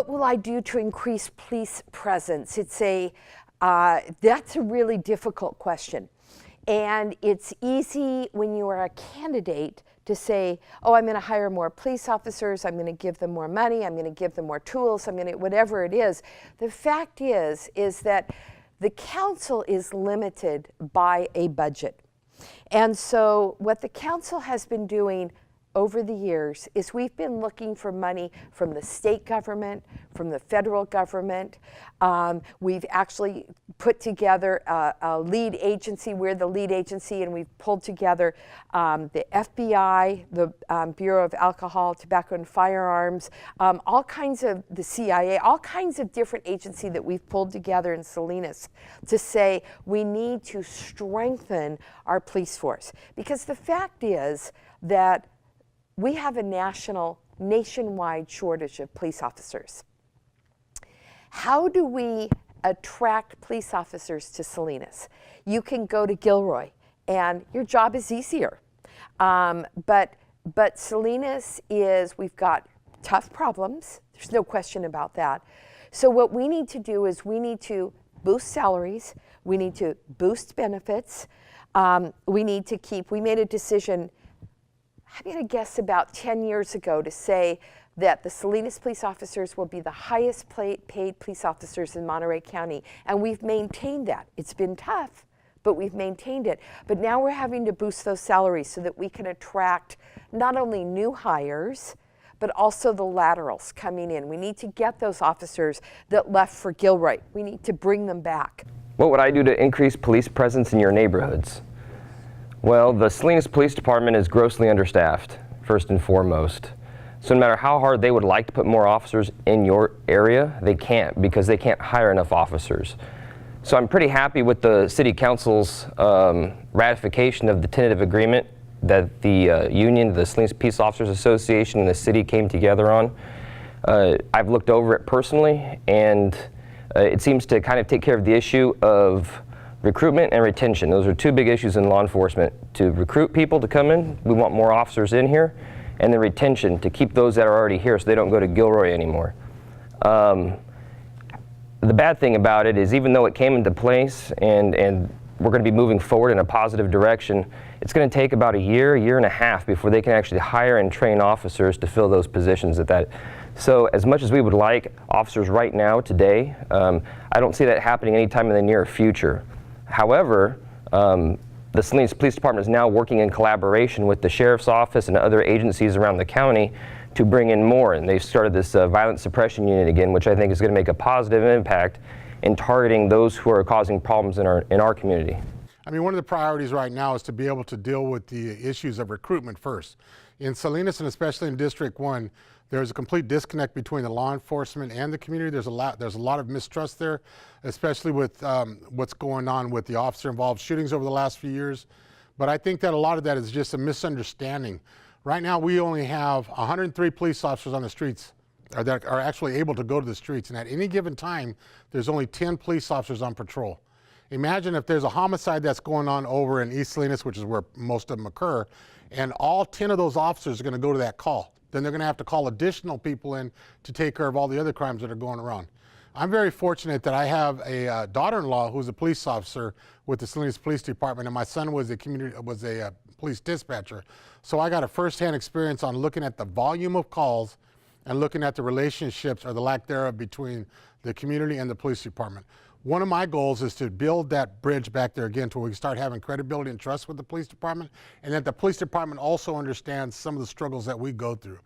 what will I do to increase police presence? That's a really difficult question. And it's easy when you are a candidate to say, oh, I'm going to hire more police officers, I'm going to give them more money, I'm going to give them more tools, I'm going to, whatever it is. The fact is that the council is limited by a budget. And so what the council has been doing over the years is we've been looking for money from the state government, from the federal government. We've actually put together a lead agency. We're the lead agency, and we've pulled together the FBI, the Bureau of Alcohol, Tobacco, and Firearms, all kinds of the CIA, all kinds of different agencies that we've pulled together in Salinas to say we need to strengthen our police force. Because the fact is that we have a nationwide shortage of police officers. How do we attract police officers to Salinas? You can go to Gilroy, and your job is easier. But Salinas we've got tough problems. There's no question about that. So what we need to do is we need to boost salaries. We need to boost benefits. We made a decision, I'm going to guess about 10 years ago, to say that the Salinas police officers will be the highest paid police officers in Monterey County. And we've maintained that. It's been tough, but we've maintained it. But now we're having to boost those salaries so that we can attract not only new hires, but also the laterals coming in. We need to get those officers that left for Gilroy. We need to bring them back. What would I do to increase police presence in your neighborhoods? Well, the Salinas Police Department is grossly understaffed, first and foremost. So no matter how hard they would like to put more officers in your area, they can't, because they can't hire enough officers. So I'm pretty happy with the City Council's ratification of the tentative agreement that the union, the Salinas Peace Officers Association, and the city came together on. I've looked over it personally, and it seems to kind of take care of the issue of recruitment and retention. Those are two big issues in law enforcement. To recruit people to come in, we want more officers in here, and the retention, to keep those that are already here so they don't go to Gilroy anymore. The bad thing about it is, even though it came into place and we're going to be moving forward in a positive direction, it's going to take about a year and a half before they can actually hire and train officers to fill those positions at that. So as much as we would like officers right now, today, I don't see that happening anytime in the near future. However, the Salinas Police Department is now working in collaboration with the Sheriff's Office and other agencies around the county to bring in more. And they've started this violence suppression unit again, which I think is going to make a positive impact in targeting those who are causing problems in our community. I mean, one of the priorities right now is to be able to deal with the issues of recruitment first. In Salinas, and especially in District 1, there's a complete disconnect between the law enforcement and the community. There's a lot of mistrust there, especially with what's going on with the officer-involved shootings over the last few years. But I think that a lot of that is just a misunderstanding. Right now, we only have 103 police officers on the streets that are actually able to go to the streets. And at any given time, there's only 10 police officers on patrol. Imagine if there's a homicide that's going on over in East Salinas, which is where most of them occur, and all 10 of those officers are going to go to that call. Then they're going to have to call additional people in to take care of all the other crimes that are going around. I'm very fortunate that I have a daughter-in-law who's a police officer with the Salinas Police Department, and my son was a police dispatcher. So I got a first-hand experience on looking at the volume of calls and looking at the relationships, or the lack thereof, between the community and the police department. One of my goals is to build that bridge back there again to where we can start having credibility and trust with the police department, and that the police department also understands some of the struggles that we go through.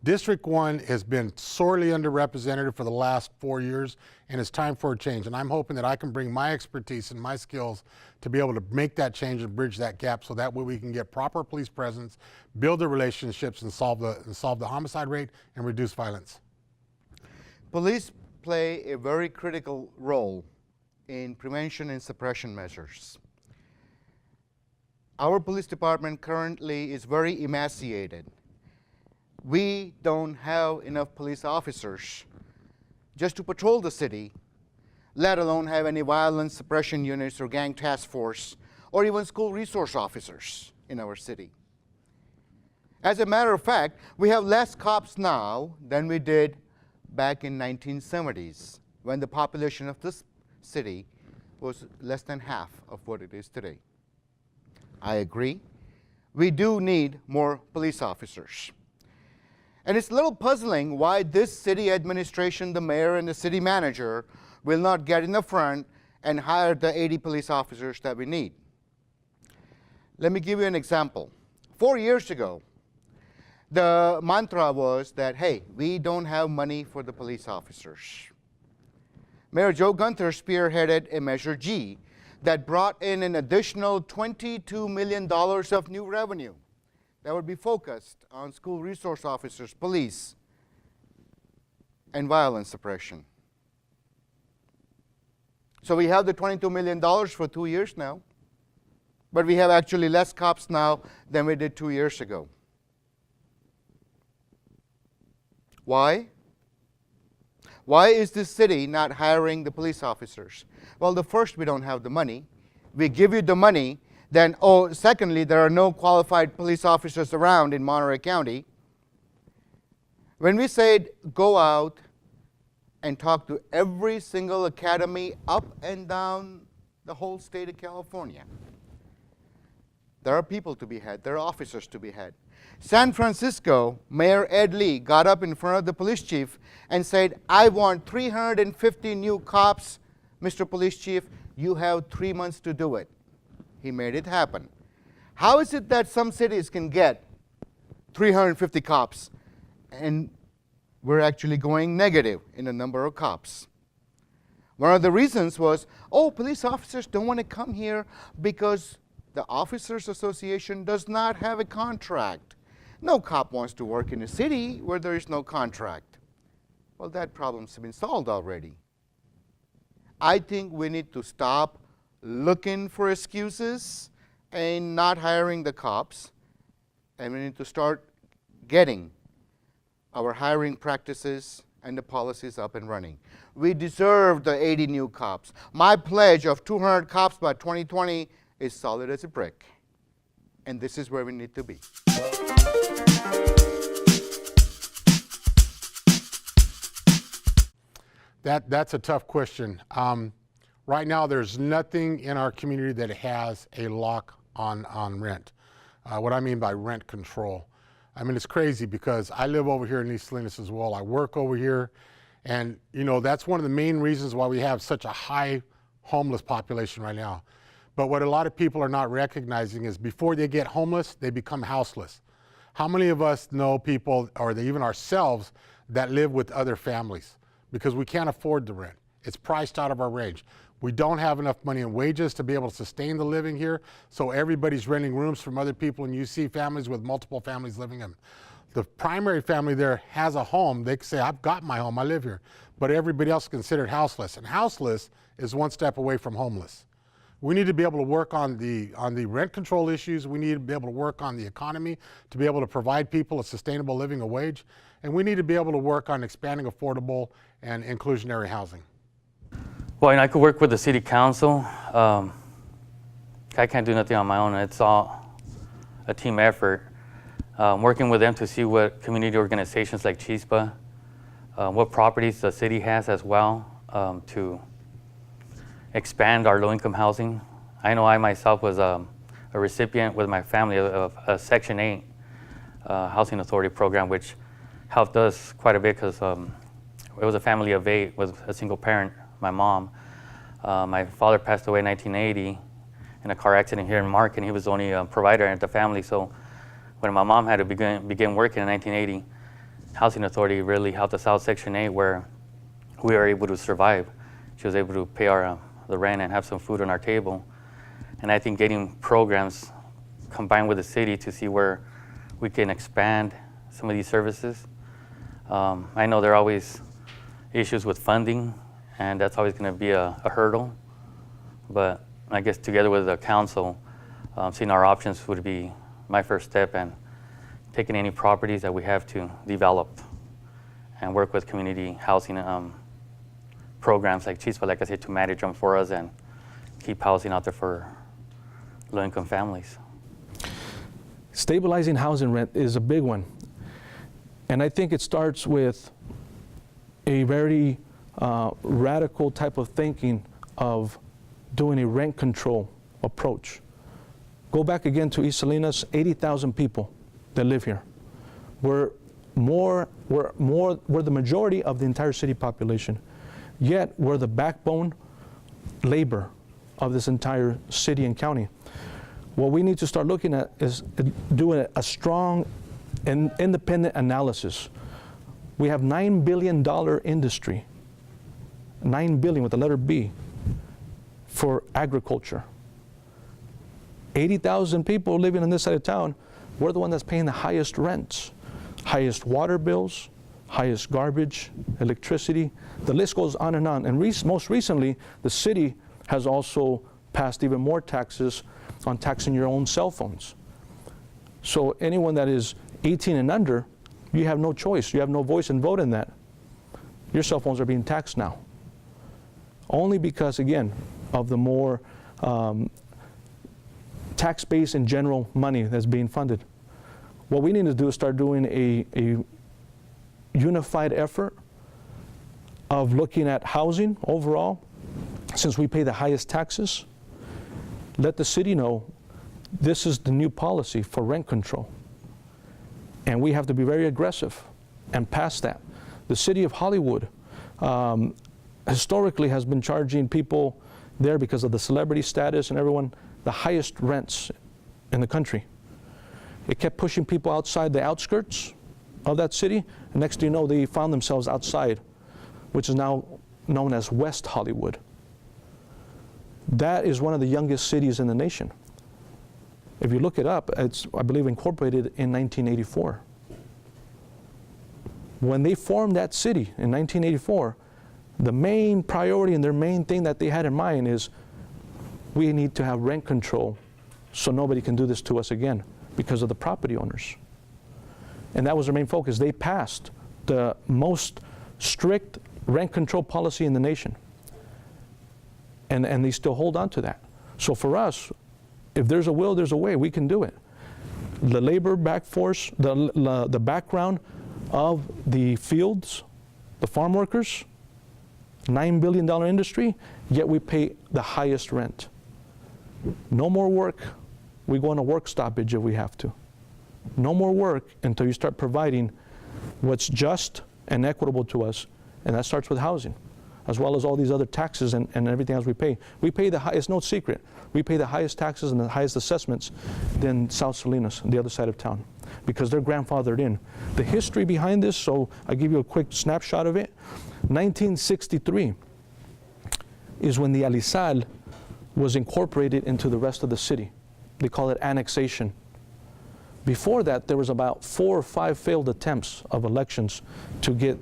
District 1 has been sorely underrepresented for the last 4 years, and it's time for a change. And I'm hoping that I can bring my expertise and my skills to be able to make that change and bridge that gap, so that way we can get proper police presence, build the relationships, and solve the homicide rate and reduce violence. Police play a very critical role in prevention and suppression measures. Our police department currently is very emaciated. We don't have enough police officers just to patrol the city, let alone have any violence suppression units or gang task force, or even school resource officers in our city. As a matter of fact, we have less cops now than we did back in 1970s when the population of this city was less than half of what it is today. I agree. We do need more police officers. And it's a little puzzling why this city administration, the mayor and the city manager, will not get in the front and hire the 80 police officers that we need. Let me give you an example. 4 years ago, the mantra was that, hey, we don't have money for the police officers. Mayor Joe Gunther spearheaded a Measure G that brought in an additional $22 million of new revenue that would be focused on school resource officers, police, and violence suppression. So we have the $22 million for 2 years now, but we have actually less cops now than we did 2 years ago. Why? Why is this city not hiring the police officers? Well, the first, we don't have the money. We give you the money, then, secondly, there are no qualified police officers around in Monterey County. When we said go out and talk to every single academy up and down the whole state of California, there are people to be had, there are officers to be had. San Francisco, Mayor Ed Lee got up in front of the police chief and said, I want 350 new cops. Mr. Police Chief, you have 3 months to do it. He made it happen. How is it that some cities can get 350 cops and we're actually going negative in the number of cops? One of the reasons was, police officers don't want to come here because the Officers Association does not have a contract. No cop wants to work in a city where there is no contract. Well, that problem's been solved already. I think we need to stop looking for excuses and not hiring the cops, and we need to start getting our hiring practices and the policies up and running. We deserve the 80 new cops. My pledge of 200 cops by 2020 is solid as a brick, and this is where we need to be. That's a tough question. Right now, there's nothing in our community that has a lock on rent. What I mean by rent control. I mean, it's crazy because I live over here in East Salinas as well. I work over here, and that's one of the main reasons why we have such a high homeless population right now. But what a lot of people are not recognizing is before they get homeless, they become houseless. How many of us know people, or even ourselves, that live with other families because we can't afford the rent? It's priced out of our range. We don't have enough money in wages to be able to sustain the living here, so everybody's renting rooms from other people, and you see families with multiple families living in. The primary family there has a home. They can say, I've got my home, I live here. But everybody else is considered houseless, and houseless is one step away from homeless. We need to be able to work on the rent control issues. We need to be able to work on the economy to be able to provide people a sustainable living, a wage. And we need to be able to work on expanding affordable and inclusionary housing. Well, I could work with the city council. I can't do nothing on my own. It's all a team effort. Working with them to see what community organizations like Chispa, what properties the city has as well to expand our low-income housing. I know I myself was a recipient with my family of a Section 8 Housing Authority program, which helped us quite a bit because it was a family of 8 with a single parent, my mom. My father passed away in 1980 in a car accident here in Mark, and he was the only provider at the family. So when my mom had to begin working in 1980, Housing Authority really helped us out, Section 8, where we were able to survive. She was able to pay the rent and have some food on our table. And I think getting programs combined with the city to see where we can expand some of these services. I know there are always issues with funding, and that's always going to be a hurdle. But I guess together with the council, seeing our options would be my first step, and taking any properties that we have to develop and work with community housing programs like Chispa, like I said, to manage them for us and keep housing out there for low-income families. Stabilizing housing rent is a big one. And I think it starts with a very radical type of thinking of doing a rent control approach. Go back again to East Salinas, 80,000 people that live here. We're the majority of the entire city population, yet we're the backbone labor of this entire city and county. What we need to start looking at is doing a strong and independent analysis. We have $9 billion industry, $9 billion with the letter B, for agriculture. 80,000 people living in this side of town, we're the one that's paying the highest rents, highest water bills, highest garbage, electricity. The list goes on. And most recently, the city has also passed even more taxes on taxing your own cell phones. So anyone that is 18 and under, you have no choice. You have no voice and vote in that. Your cell phones are being taxed now. Only because, again, of the more tax base and general money that's being funded. What we need to do is start doing a unified effort of looking at housing overall. Since we pay the highest taxes, let the city know this is the new policy for rent control. And we have to be very aggressive and pass that. The city of Hollywood historically has been charging people there because of the celebrity status and everyone the highest rents in the country. It kept pushing people outside the outskirts of that city, and next thing you know, they found themselves outside, which is now known as West Hollywood. That is one of the youngest cities in the nation. If you look it up, it's, I believe, incorporated in 1984. When they formed that city in 1984, the main priority and their main thing that they had in mind is we need to have rent control so nobody can do this to us again because of the property owners. And that was their main focus. They passed the most strict rent control policy in the nation. And they still hold on to that. So for us, if there's a will, there's a way. We can do it. The labor backforce, the background of the fields, the farm workers, $9 billion industry, yet we pay the highest rent. No more work. We go on a work stoppage if we have to. No more work until you start providing what's just and equitable to us, and that starts with housing, as well as all these other taxes and everything else we pay. We pay the it's no secret, we pay the highest taxes and the highest assessments than South Salinas, the other side of town, because they're grandfathered in. The history behind this, so I'll give you a quick snapshot of it. 1963 is when the Alisal was incorporated into the rest of the city. They call it annexation. Before that, there was about 4 or 5 failed attempts of elections to get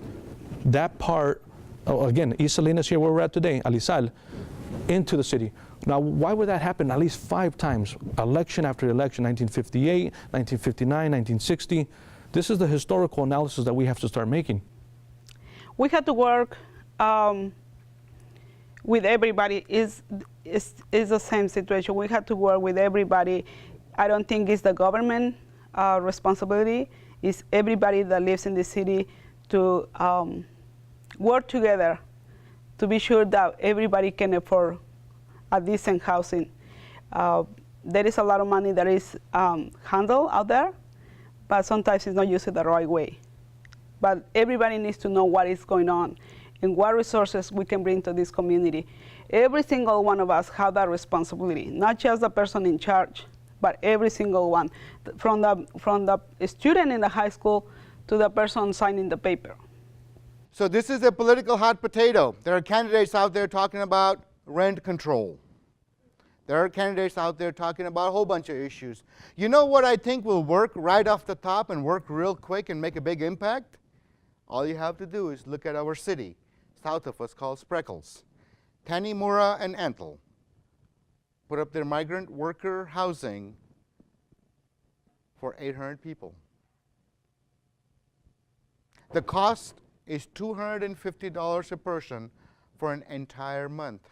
that part, again, East Salinas here where we're at today, Alisal, into the city. Now, why would that happen at least 5 times? Election after election, 1958, 1959, 1960. This is the historical analysis that we have to start making. We had to work with everybody. Is the same situation. We had to work with everybody. I don't think it's the government responsibility. It's everybody that lives in the city to work together to be sure that everybody can afford a decent housing. There is a lot of money that is handled out there, but sometimes it's not used the right way. But everybody needs to know what is going on and what resources we can bring to this community. Every single one of us have that responsibility, not just the person in charge, but every single one, from the student in the high school to the person signing the paper. So this is a political hot potato. There are candidates out there talking about rent control. There are candidates out there talking about a whole bunch of issues. You know what I think will work right off the top and work real quick and make a big impact? All you have to do is look at our city, south of us, called Spreckles. Tanimura and Antle put up their migrant worker housing for 800 people. The cost is $250 a person for an entire month.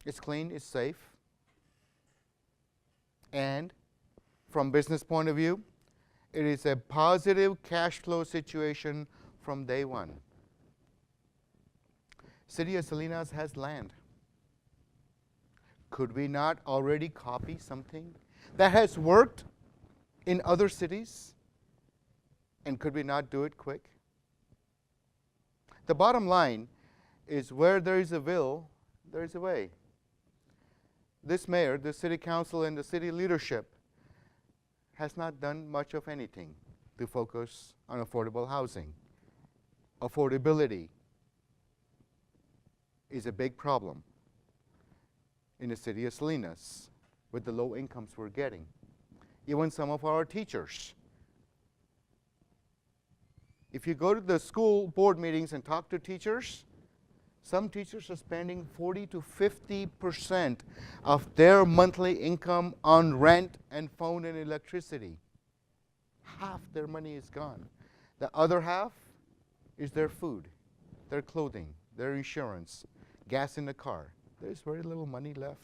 It's clean, it's safe, and from business point of view, it is a positive cash flow situation from day one. City of Salinas has land. Could we not already copy something that has worked in other cities? And could we not do it quick? The bottom line is where there is a will, there is a way. This mayor, the city council, and the city leadership has not done much of anything to focus on affordable housing. Affordability is a big problem in the city of Salinas with the low incomes we're getting. Even some of our teachers. If you go to the school board meetings and talk to teachers, some teachers are spending 40 to 50% of their monthly income on rent and phone and electricity. Half their money is gone. The other half is their food, their clothing, their insurance, gas in the car. There's very little money left.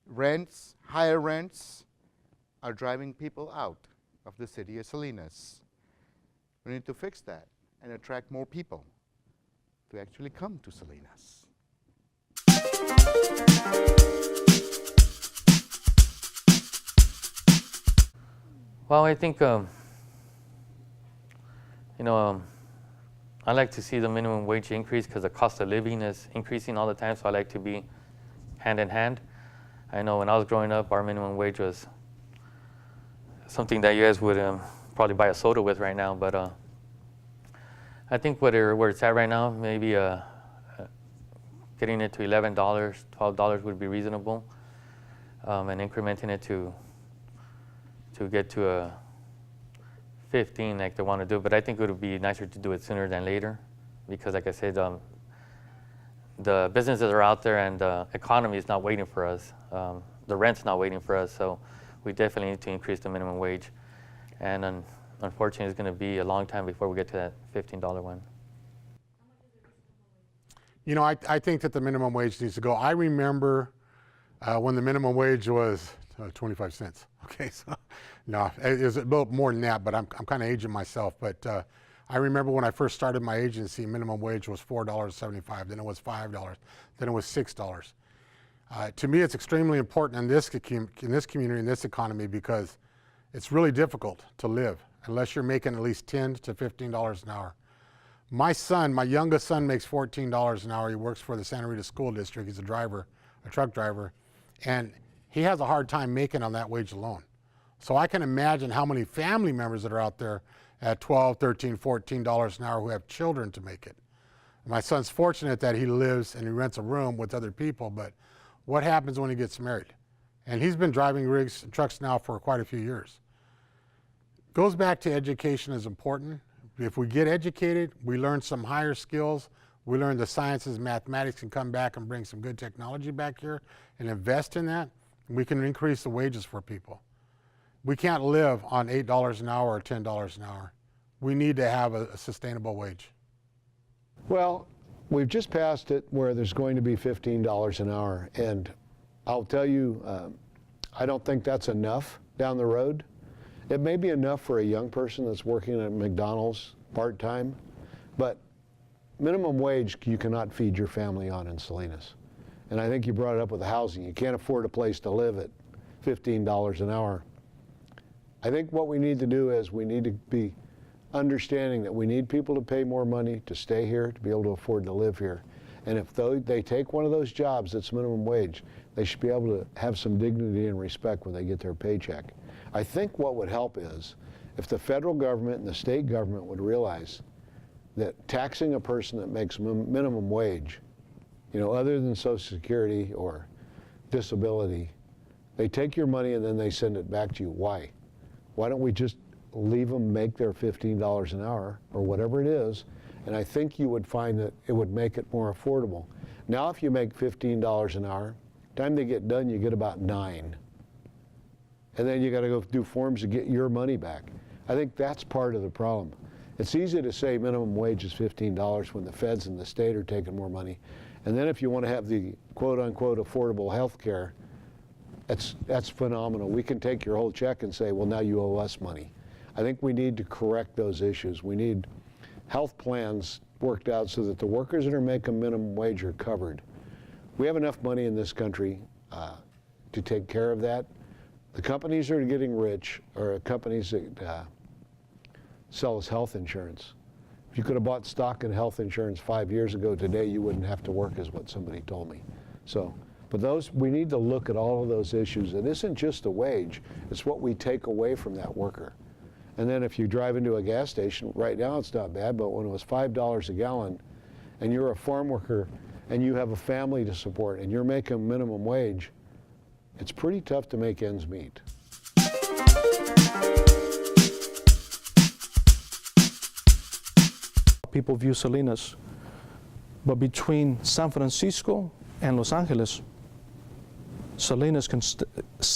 Rents, higher rents, are driving people out of the city of Salinas. We need to fix that and attract more people to actually come to Salinas. Well, I think, I like to see the minimum wage increase because the cost of living is increasing all the time, so I like to be hand in hand. I know when I was growing up, our minimum wage was something that you guys would probably buy a soda with right now, but I think where it's at right now, maybe getting it to $11, $12 would be reasonable, and incrementing it to get to a 15 like they want to do. But I think it would be nicer to do it sooner than later, because like I said, the businesses are out there and the economy is not waiting for us. The rent's not waiting for us, so we definitely need to increase the minimum wage. And unfortunately, it's going to be a long time before we get to that $15 one. You know, I think that the minimum wage needs to go. I remember when the minimum wage was 25 cents. Okay, so no, it was a little more than that, but I'm kind of aging myself. But I remember when I first started my agency, minimum wage was $4.75, then it was $5, then it was $6. To me, it's extremely important in this community, in this economy, because it's really difficult to live unless you're making at least $10 to $15 an hour. My son, my youngest son, makes $14 an hour. He works for the Santa Rita School District. He's a driver, a truck driver, and he has a hard time making on that wage alone. So I can imagine how many family members that are out there at $12, $13, $14 an hour who have children to make it. My son's fortunate that he lives and he rents a room with other people, but what happens when he gets married? And he's been driving rigs and trucks now for quite a few years. Goes back to education is important. If we get educated, we learn some higher skills, we learn the sciences, mathematics, and come back and bring some good technology back here and invest in that, we can increase the wages for people. We can't live on $8 an hour or $10 an hour. We need to have a sustainable wage. Well, we've just passed it where there's going to be $15 an hour, and I'll tell you, I don't think that's enough down the road. It may be enough for a young person that's working at McDonald's part-time, but minimum wage you cannot feed your family on in Salinas. And I think you brought it up with the housing. You can't afford a place to live at $15 an hour. I think what we need to do is we need to be understanding that we need people to pay more money to stay here, to be able to afford to live here. And if they take one of those jobs that's minimum wage, they should be able to have some dignity and respect when they get their paycheck. I think what would help is if the federal government and the state government would realize that taxing a person that makes minimum wage, other than Social Security or disability, they take your money and then they send it back to you. Why? Why don't we just leave them make their $15 an hour or whatever it is? And I think you would find that it would make it more affordable. Now, if you make $15 an hour, time they get done, you get about $9. And then you got to go do forms to get your money back. I think that's part of the problem. It's easy to say minimum wage is $15 when the feds and the state are taking more money. And then if you want to have the quote-unquote affordable health care, that's phenomenal. We can take your whole check and say, well, now you owe us money. I think we need to correct those issues. We need health plans worked out so that the workers that are making minimum wage are covered. We have enough money in this country to take care of that. The companies that are getting rich are companies that sell us health insurance. If you could have bought stock in health insurance 5 years ago, today you wouldn't have to work, is what somebody told me. So, but we need to look at all of those issues. It isn't just the wage, it's what we take away from that worker. And then if you drive into a gas station, right now it's not bad, but when it was $5 a gallon and you're a farm worker and you have a family to support and you're making minimum wage, it's pretty tough to make ends meet. People view Salinas, but between San Francisco and Los Angeles, Salinas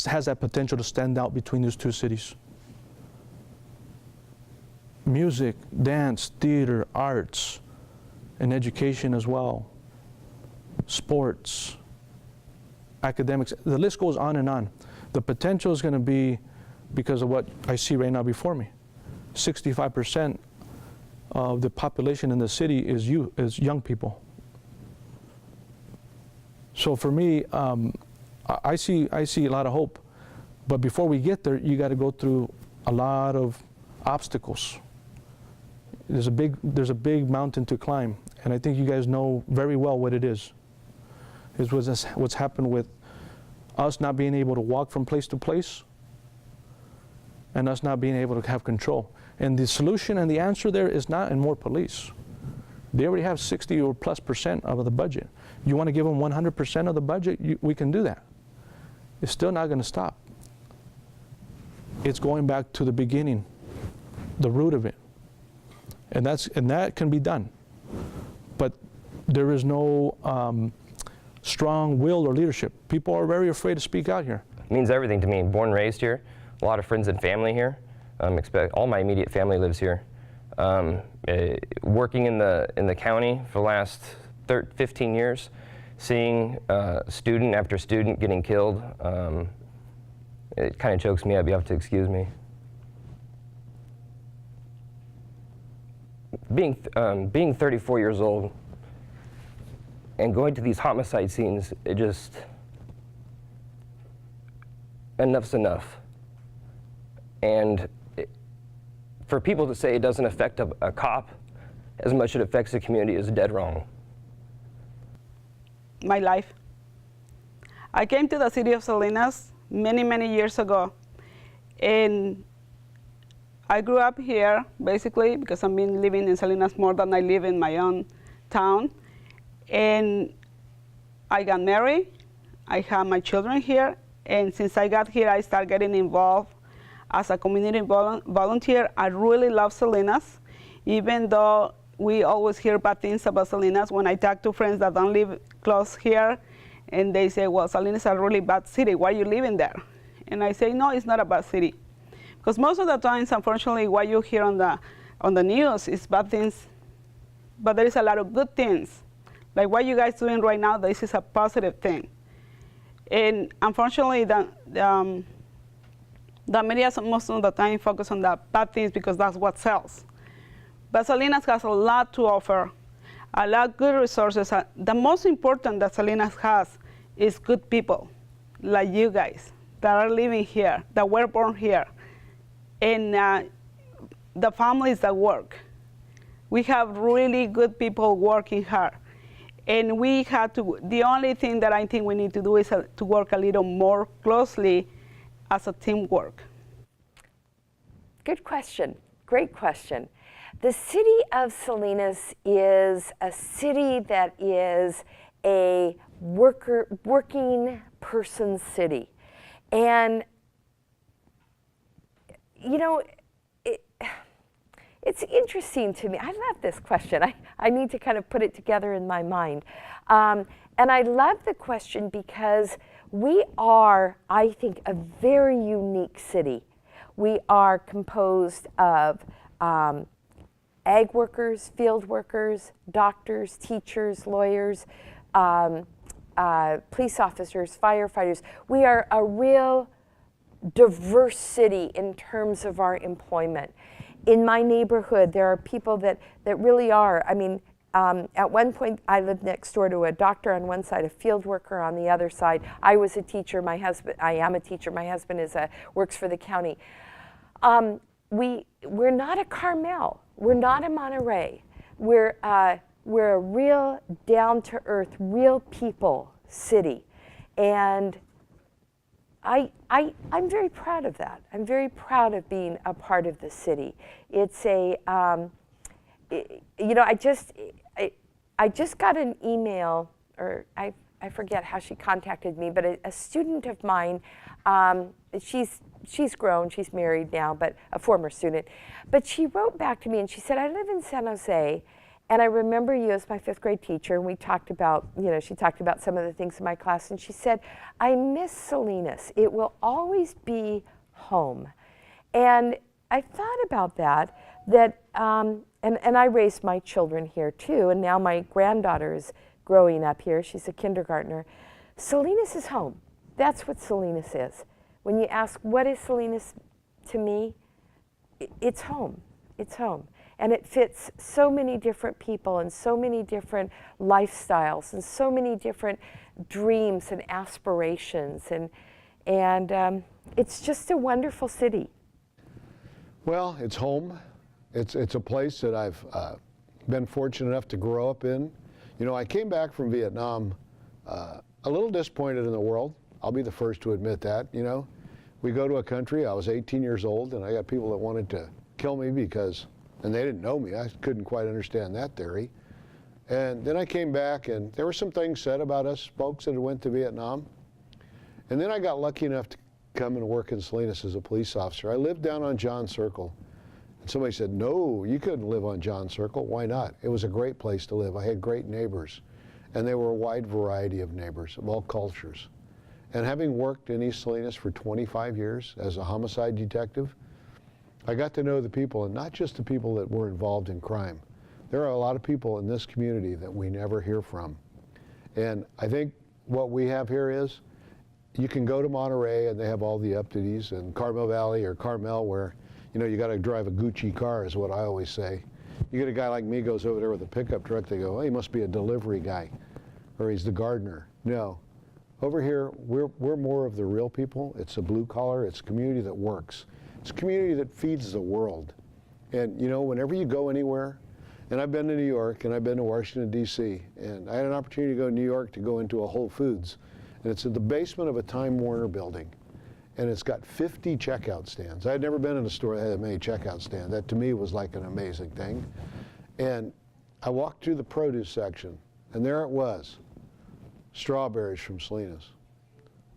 has that potential to stand out between these two cities. Music, dance, theater, arts, and education as well. Sports, academics, the list goes on and on. The potential is going to be, because of what I see right now before me, 65% of the population in the city is young people. So for me, I see a lot of hope, but before we get there, you got to go through a lot of obstacles. There's a big mountain to climb, and I think you guys know very well what it is. It was what's happened with us not being able to walk from place to place, and us not being able to have control. And the solution and the answer there is not in more police. They already have 60 or plus % of the budget. You want to give them 100% of the budget, we can do that. It's still not going to stop. It's going back to the beginning, the root of it. And that can be done. But there is no strong will or leadership. People are very afraid to speak out here. It means everything to me. Born and raised here, a lot of friends and family here. All my immediate family lives here. Working in the county for the last 15 years, seeing student after student getting killed, it kind of chokes me up. You have to excuse me. Being 34 years old and going to these homicide scenes, enough's enough. And for people to say it doesn't affect a cop as much as it affects the community is dead wrong. My life. I came to the city of Salinas many years ago, and I grew up here basically because I've been living in Salinas more than I live in my own town. And I got married, I have my children here, and since I got here, I started getting involved as a community volunteer. I really love Salinas, even though we always hear bad things about Salinas. When I talk to friends that don't live close here, and they say, well, Salinas is a really bad city, why are you living there? And I say, no, it's not a bad city. Because most of the times, unfortunately, what you hear on the news is bad things, but there is a lot of good things. Like what you guys doing right now, this is a positive thing. And unfortunately, the media most of the time focus on the bad things because that's what sells. But Salinas has a lot to offer, a lot of good resources. The most important that Salinas has is good people, like you guys, that are living here, that were born here, and the families that work. We have really good people working hard. And we had to, the only thing that I think we need to do is to work a little more closely as a teamwork. Good question. Great question. The city of Salinas is a city that is a working person city. And, you know, it's interesting to me. I love this question. I need to kind of put it together in my mind. And I love the question because we are, I think, a very unique city. We are composed of ag workers, field workers, doctors, teachers, lawyers, police officers, firefighters. We are a real diverse city in terms of our employment. In my neighborhood, there are people that really are, I mean, at one point, I lived next door to a doctor on one side, a field worker on the other side. I was a teacher. I am a teacher. My husband works for the county. We're not a Carmel. We're not a Monterey. We're a real down-to-earth, real people city. And I'm very proud of that. I'm very proud of being a part of the city. It's a, you know, I just got an email, or I forget how she contacted me, but a student of mine, she's grown, she's married now, but a former student. But she wrote back to me and she said, I live in San Jose, and I remember you as my 5th grade teacher, and we talked about, you know, she talked about some of the things in my class, and she said, I miss Salinas. It will always be home. And I thought about that, and I raised my children here too, and now my granddaughter is growing up here. She's a kindergartner. Salinas is home. That's what Salinas is. When you ask, what is Salinas to me? It's home. It's home. And it fits so many different people and so many different lifestyles and so many different dreams and aspirations. And it's just a wonderful city. Well, it's home. It's a place that I've been fortunate enough to grow up in. You know, I came back from Vietnam a little disappointed in the world. I'll be the first to admit that. You know, we go to a country, I was 18 years old, and I got people that wanted to kill me because, and they didn't know me. I couldn't quite understand that theory. And then I came back, and there were some things said about us folks that had went to Vietnam. And then I got lucky enough to come and work in Salinas as a police officer. I lived down on John Circle. And somebody said, no, you couldn't live on John Circle. Why not? It was a great place to live. I had great neighbors. And they were a wide variety of neighbors of all cultures. And having worked in East Salinas for 25 years as a homicide detective, I got to know the people, and not just the people that were involved in crime. There are a lot of people in this community that we never hear from. And I think what we have here is, you can go to Monterey and they have all the updities, and Carmel Valley or Carmel where, you know, you got to drive a Gucci car is what I always say. You get a guy like me goes over there with a pickup truck, they go, oh, he must be a delivery guy, or he's the gardener. No. Over here, we're more of the real people. It's a blue collar, it's a community that works. It's a community that feeds the world. And you know, whenever you go anywhere, and I've been to New York and I've been to Washington, D.C., and I had an opportunity to go to New York to go into a Whole Foods, and it's in the basement of a Time Warner building, and it's got 50 checkout stands. I had never been in a store that had that many checkout stands. That to me was like an amazing thing. And I walked through the produce section, and there it was. Strawberries from Salinas,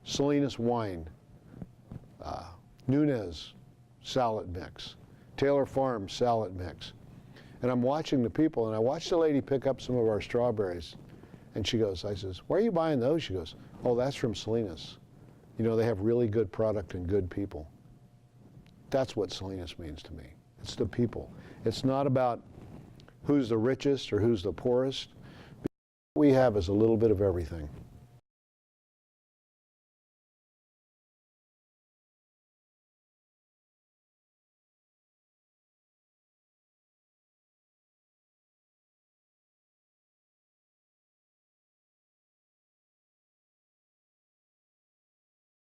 Salinas wine, Nunez salad mix, Taylor Farm salad mix. And I'm watching the people, and I watched the lady pick up some of our strawberries. And she goes, I says, where are you buying those? She goes, oh, that's from Salinas. You know, they have really good product and good people. That's what Salinas means to me. It's the people. It's not about who's the richest or who's the poorest. What we have is a little bit of everything.